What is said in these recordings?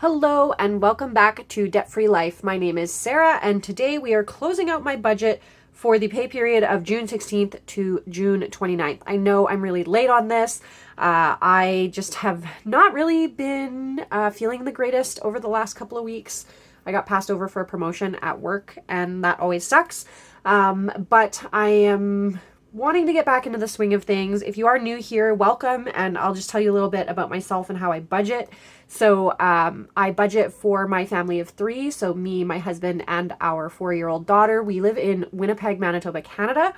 Hello and welcome back to Debt Free Life. My name is Sarah and today we are closing out my budget for the pay period of June 16th to June 29th. I know I'm really late on this. I just have not really been feeling the greatest over the last couple of weeks. I got passed over for a promotion at work and that always sucks. But I am wanting to get back into the swing of things. If you are new here, welcome, and I'll just tell you a little bit about myself and how I budget. So I budget for my family of three, so me, my husband, and our 4-year-old daughter. We live in Winnipeg, Manitoba, Canada.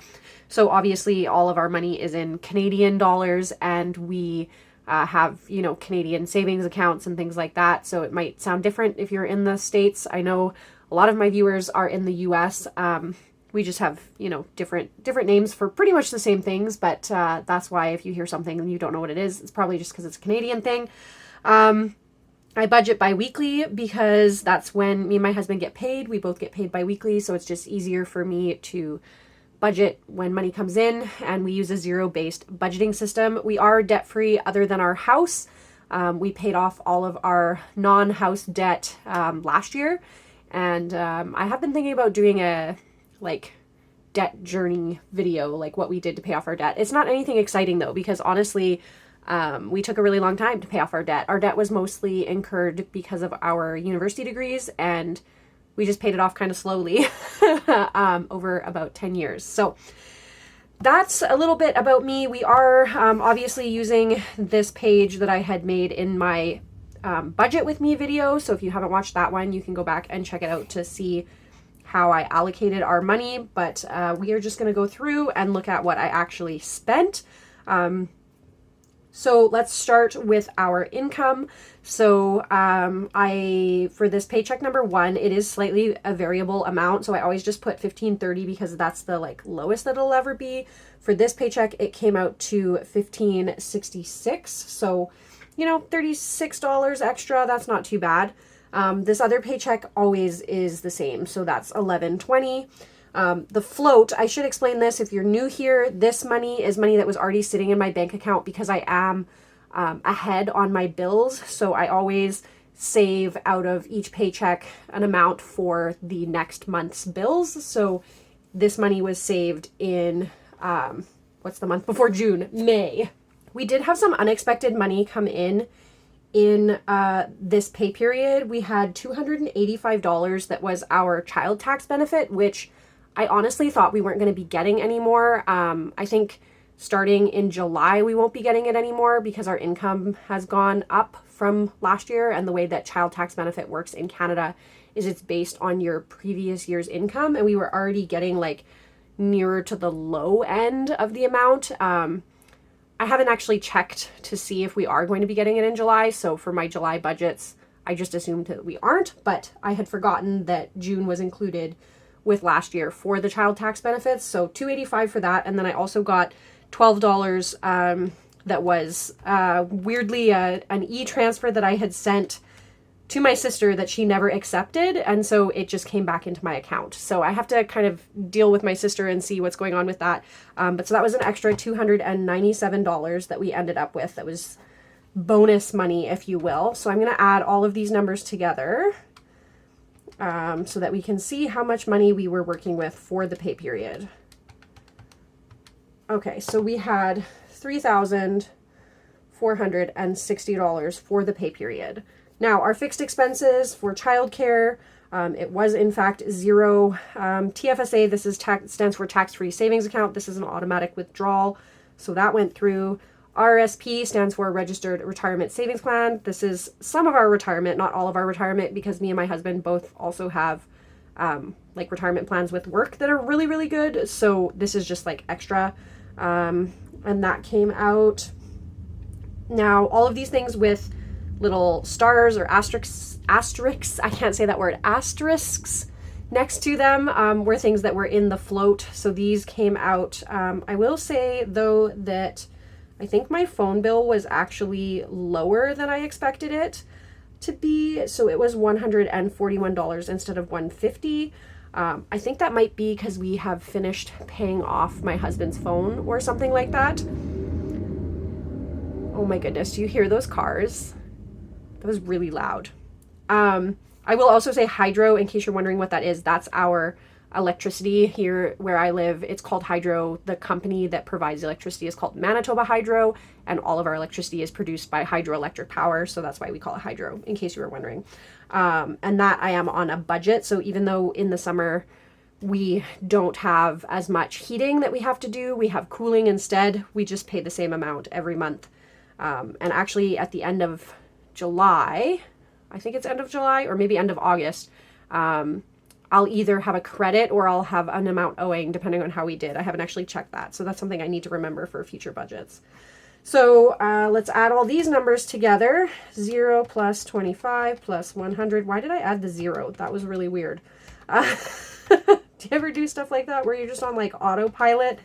So obviously all of our money is in Canadian dollars, and we have, Canadian savings accounts and things like that. So it might sound different if you're in the States. I know a lot of my viewers are in the US. We just have, different names for pretty much the same things, but that's why if you hear something and you don't know what it is, it's probably just because it's a Canadian thing. I budget bi-weekly because that's when me and my husband get paid. We both get paid bi-weekly, so it's just easier for me to budget when money comes in, and we use a zero-based budgeting system. We are debt-free other than our house. We paid off all of our non-house debt last year, and I have been thinking about doing a debt journey video, like what we did to pay off our debt. It's not anything exciting though, because honestly, we took a really long time to pay off our debt. Our debt was mostly incurred because of our university degrees, and we just paid it off kind of slowly over about 10 years. So that's a little bit about me. We are obviously using this page that I had made in my budget with me video. So if you haven't watched that one, you can go back and check it out to see how I allocated our money, but we are just going to go through and look at what I actually spent. So let's start with our income. So for this paycheck number one, it is slightly a variable amount. So I always just put $15.30 because that's the lowest that it'll ever be. For this paycheck, it came out to $15.66. So, $36 extra, that's not too bad. This other paycheck always is the same, so that's $11.20. The float, I should explain this if you're new here, this money is money that was already sitting in my bank account because I am ahead on my bills, so I always save out of each paycheck an amount for the next month's bills. So this money was saved in, what's the month before June? May. We did have some unexpected money come in this pay period. We had $285 that was our child tax benefit, which I honestly thought we weren't going to be getting anymore. I think starting in July we won't be getting it anymore because our income has gone up from last year, and the way that child tax benefit works in Canada is it's based on your previous year's income, and we were already getting nearer to the low end of the amount. I haven't actually checked to see if we are going to be getting it in July. So for my July budgets, I just assumed that we aren't, but I had forgotten that June was included with last year for the child tax benefits. So $285 for that. And then I also got $12 that was weirdly an e-transfer that I had sent to my sister that she never accepted, and so it just came back into my account. So I have to kind of deal with my sister and see what's going on with that. But so that was an extra $297 that we ended up with. That was bonus money, if you will. So I'm going to add all of these numbers together so that we can see how much money we were working with for the pay period. Okay, so we had $3,460 for the pay period. Now, our fixed expenses for childcare, it was in fact zero. TFSA, this is stands for tax-free savings account. This is an automatic withdrawal, so that went through. RSP stands for registered retirement savings plan. This is some of our retirement, not all of our retirement, because me and my husband both also have retirement plans with work that are really, really good. So this is just extra, and that came out. Now, all of these things with little stars or asterisks, I can't say that word, asterisks next to them were things that were in the float. So these came out. I will say though that I think my phone bill was actually lower than I expected it to be. So it was $141 instead of $150. I think that might be because we have finished paying off my husband's phone or something like that. Oh my goodness, do you hear those cars? That was really loud. I will also say hydro, in case you're wondering what that is. That's our electricity here where I live. It's called hydro. The company that provides electricity is called Manitoba Hydro, and all of our electricity is produced by hydroelectric power, so that's why we call it hydro, in case you were wondering. And that I am on a budget, so even though in the summer we don't have as much heating that we have to do, we have cooling instead, we just pay the same amount every month. And actually at the end of July, I think it's end of July or maybe end of August, I'll either have a credit or I'll have an amount owing depending on how we did. I haven't actually checked that. So that's something I need to remember for future budgets. So let's add all these numbers together. 0 plus 25 plus 100. Why did I add the 0? That was really weird. Do you ever do stuff like that where you're just on like autopilot?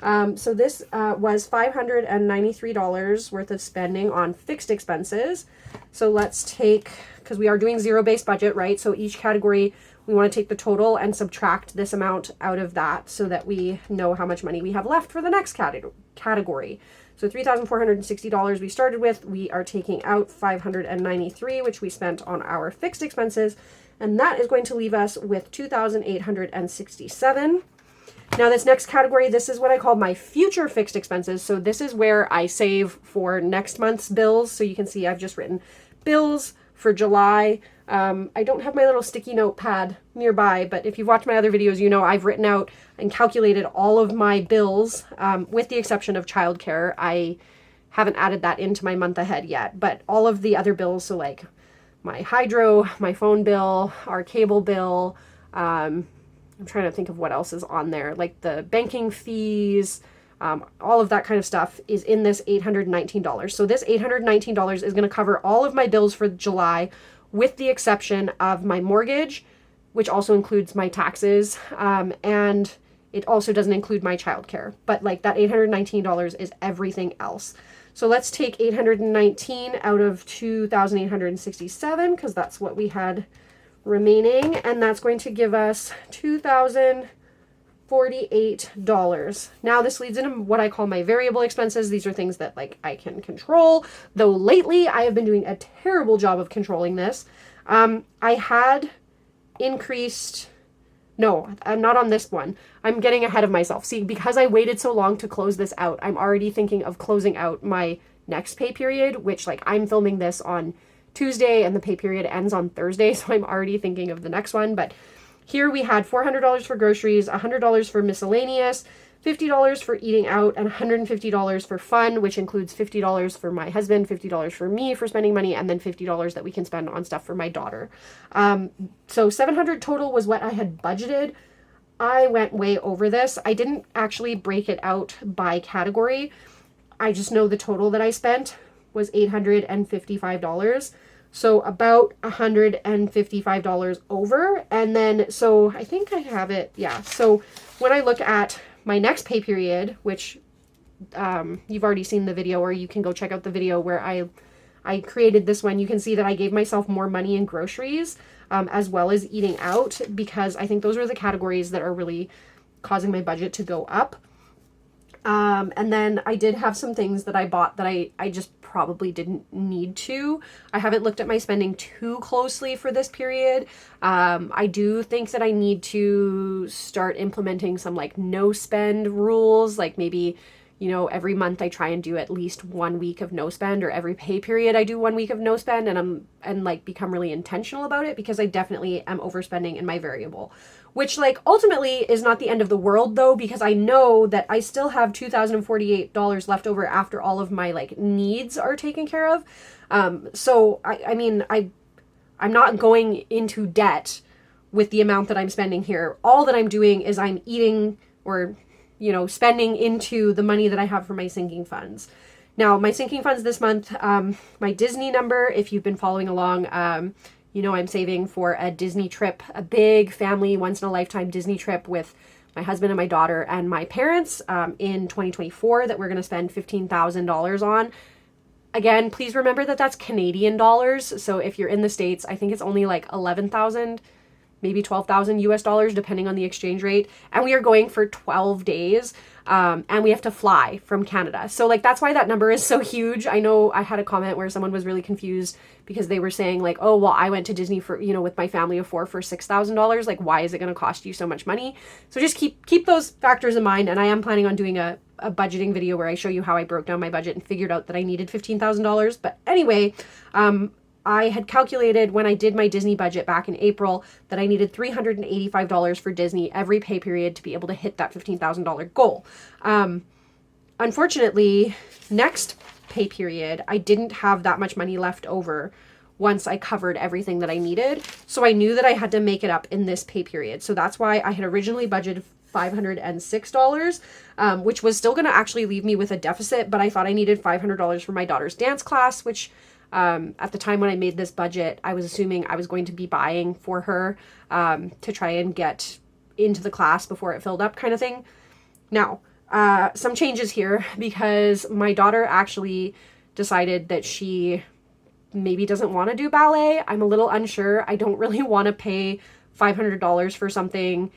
So this was $593 worth of spending on fixed expenses. So let's take, because we are doing zero-based budget, right? So each category, we want to take the total and subtract this amount out of that so that we know how much money we have left for the next category. So $3,460 we started with, we are taking out $593, which we spent on our fixed expenses, and that is going to leave us with $2,867. Now this next category, this is what I call my future fixed expenses. So this is where I save for next month's bills. So you can see I've just written bills for July. I don't have my little sticky notepad nearby, but if you've watched my other videos, you know I've written out and calculated all of my bills, with the exception of childcare. I haven't added that into my month ahead yet, but all of the other bills, so like my hydro, my phone bill, our cable bill, I'm trying to think of what else is on there, like the banking fees, all of that kind of stuff is in this $819. So this $819 is going to cover all of my bills for July, with the exception of my mortgage, which also includes my taxes, and it also doesn't include my childcare. But like that $819 is everything else. So let's take 819 out of 2,867 because that's what we had remaining, and that's going to give us $2,048. Now this leads into what I call my variable expenses. These are things that like I can control, though lately I have been doing a terrible job of controlling this. I had increased, no, I'm not on this one. I'm getting ahead of myself. See, because I waited so long to close this out, I'm already thinking of closing out my next pay period, which like I'm filming this on Tuesday and the pay period ends on Thursday, so I'm already thinking of the next one. But here we had $400 for groceries, $100 for miscellaneous, $50 for eating out, and $150 for fun, which includes $50 for my husband, $50 for me for spending money, and then $50 that we can spend on stuff for my daughter. So $700 total was what I had budgeted. I went way over this. I didn't actually break it out by category. I just know the total that I spent was $855. So about $155 over. And then, so I think I have it. Yeah. So when I look at my next pay period, which you've already seen the video, or you can go check out the video where I created this one, you can see that I gave myself more money in groceries, as well as eating out, because I think those are the categories that are really causing my budget to go up. And then I did have some things that I bought that I just probably didn't need to. I haven't looked at my spending too closely for this period. I do think that I need to start implementing some like no spend rules, like maybe, you know, every month I try and do at least 1 week of no spend, or every pay period I do 1 week of no spend, and like become really intentional about it, because I definitely am overspending in my variable, which like ultimately is not the end of the world though, because I know that I still have $2,048 left over after all of my like needs are taken care of. So I mean, I'm not going into debt with the amount that I'm spending here. All that I'm doing is I'm eating, or, you know, spending into the money that I have for my sinking funds. Now, my sinking funds this month, my Disney number, if you've been following along, you know, I'm saving for a Disney trip, a big family, once in a lifetime Disney trip with my husband and my daughter and my parents, in 2024, that we're going to spend $15,000 on. Again, please remember that that's Canadian dollars. So if you're in the States, I think it's only like 11,000, maybe 12,000 US dollars, depending on the exchange rate. And we are going for 12 days. And we have to fly from Canada. So like, that's why that number is so huge. I know I had a comment where someone was really confused because they were saying like, oh, well, I went to Disney for, with my family of 4 for $6,000. Like, why is it going to cost you so much money? So just keep those factors in mind. And I am planning on doing a budgeting video where I show you how I broke down my budget and figured out that I needed $15,000. But anyway, I had calculated when I did my Disney budget back in April that I needed $385 for Disney every pay period to be able to hit that $15,000 goal. Unfortunately, next pay period, I didn't have that much money left over once I covered everything that I needed. So I knew that I had to make it up in this pay period. So that's why I had originally budgeted $506, which was still going to actually leave me with a deficit, but I thought I needed $500 for my daughter's dance class, which at the time when I made this budget, I was assuming I was going to be buying for her to try and get into the class before it filled up kind of thing. Now, some changes here because my daughter actually decided that she maybe doesn't want to do ballet. I'm a little unsure. I don't really want to pay $500 for something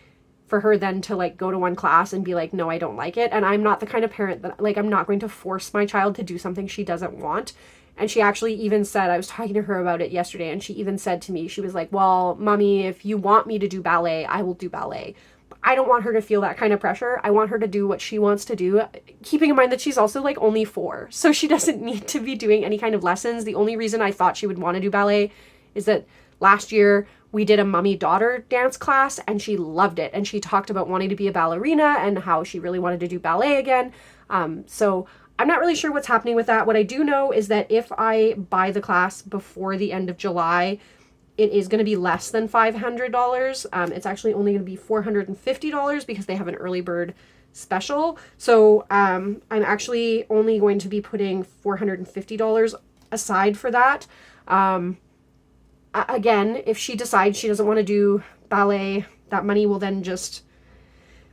for her then to like go to one class and be like, no, I don't like it. And I'm not the kind of parent that like, I'm not going to force my child to do something she doesn't want. And she actually even said, I was talking to her about it yesterday, and she even said to me, she was like, well, mommy, if you want me to do ballet, I will do ballet. But I don't want her to feel that kind of pressure. I want her to do what she wants to do, keeping in mind that she's also like only 4. So she doesn't need to be doing any kind of lessons. The only reason I thought she would want to do ballet is that last year we did a mommy-daughter dance class and she loved it. And she talked about wanting to be a ballerina and how she really wanted to do ballet again. So I'm not really sure what's happening with that. What I do know is that if I buy the class before the end of July, it is going to be less than $500. It's actually only going to be $450 because they have an early bird special. So I'm actually only going to be putting $450 aside for that. Again, if she decides she doesn't want to do ballet, that money will then just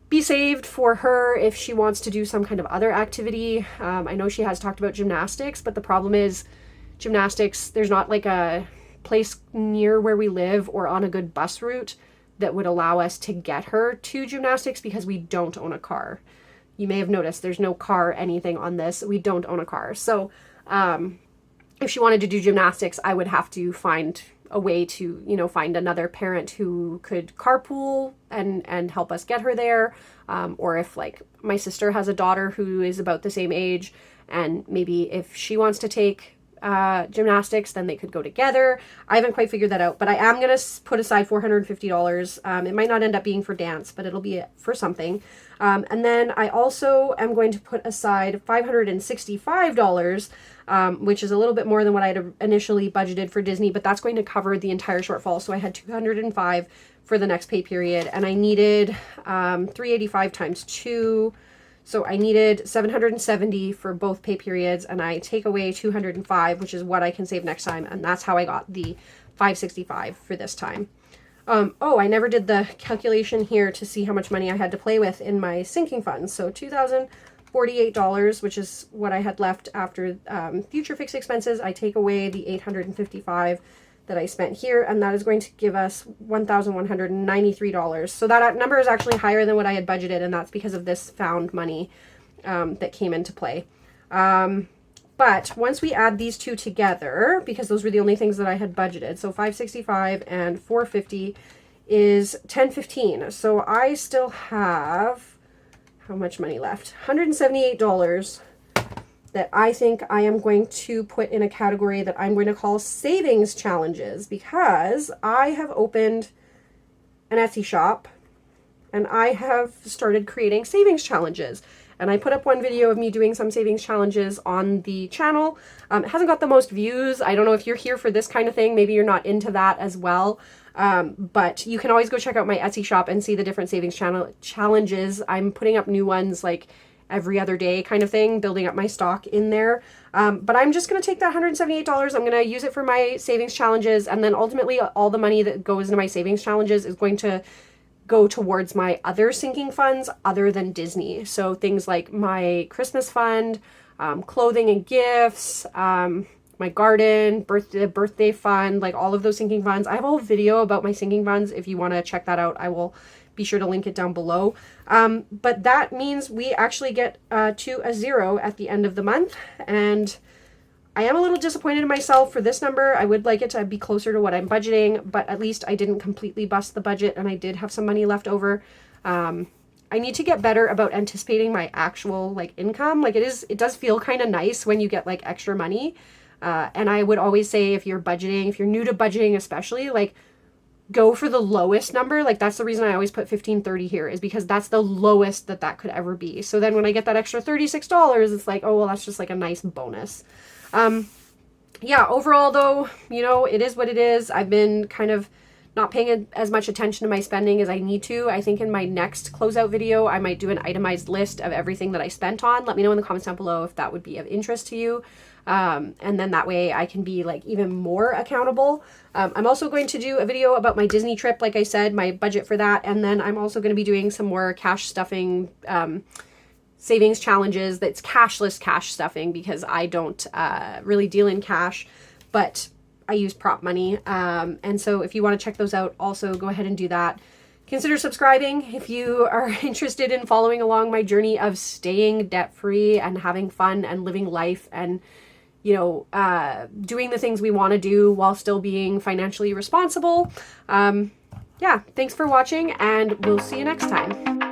be saved for her if she wants to do some kind of other activity. I know she has talked about gymnastics, but the problem is gymnastics, there's not like a place near where we live or on a good bus route that would allow us to get her to gymnastics because we don't own a car. You may have noticed there's no car anything on this. We don't own a car. So if she wanted to do gymnastics, I would have to find a way to, find another parent who could carpool and help us get her there. Or if like my sister has a daughter who is about the same age, and maybe if she wants to take gymnastics, then they could go together. I haven't quite figured that out, but I am going to put aside $450. It might not end up being for dance, but it'll be for something. And then I also am going to put aside $565, which is a little bit more than what I had initially budgeted for Disney, but that's going to cover the entire shortfall. So I had $205 for the next pay period, and I needed $385 times 2. So I needed $770 for both pay periods, and I take away $205, which is what I can save next time, and that's how I got the $565 for this time. I never did the calculation here to see how much money I had to play with in my sinking funds. So $2,048, which is what I had left after future fixed expenses. I take away the $855 that I spent here, and that is going to give us $1,193. So that number is actually higher than what I had budgeted, and that's because of this found money that came into play. But once we add these two together, because those were the only things that I had budgeted, so $565 and $450 is $1,015. So I still have, how much money left? $178 that I think I am going to put in a category that I'm going to call savings challenges, because I have opened an Etsy shop and I have started creating savings challenges. And I put up one video of me doing some savings challenges on the channel. It hasn't got the most views. I don't know if you're here for this kind of thing. Maybe you're not into that as well. But you can always go check out my Etsy shop and see the different savings challenges. I'm putting up new ones like every other day kind of thing, building up my stock in there. But I'm just going to take that $178. I'm going to use it for my savings challenges. And then ultimately all the money that goes into my savings challenges is going to go towards my other sinking funds other than Disney. So things like my Christmas fund, clothing and gifts, my garden, birthday fund, like all of those sinking funds. I have a whole video about my sinking funds. If you want to check that out, I will be sure to link it down below. But that means we actually get to a 0 at the end of the month. And I am a little disappointed in myself for this number. I would like it to be closer to what I'm budgeting, but at least I didn't completely bust the budget and I did have some money left over. I need to get better about anticipating my actual like income. Like it does feel kind of nice when you get like extra money. And I would always say if you're budgeting, if you're new to budgeting especially, like go for the lowest number. Like that's the reason I always put 1530 here, is because that's the lowest that could ever be. So then when I get that extra $36, it's like, oh, well, that's just like a nice bonus. Yeah, overall though, you know, it is what it is. I've been kind of not paying as much attention to my spending as I need to. I think in my next closeout video, I might do an itemized list of everything that I spent on. Let me know in the comments down below if that would be of interest to you. And then that way I can be like even more accountable. I'm also going to do a video about my Disney trip, like I said, my budget for that. And then I'm also going to be doing some more cash stuffing, savings challenges. That's cashless cash stuffing, because I don't really deal in cash, but I use prop money. And so if you want to check those out, also go ahead and do that. Consider subscribing if you are interested in following along my journey of staying debt-free and having fun and living life and, you know, doing the things we want to do while still being financially responsible. Yeah, thanks for watching, and we'll see you next time.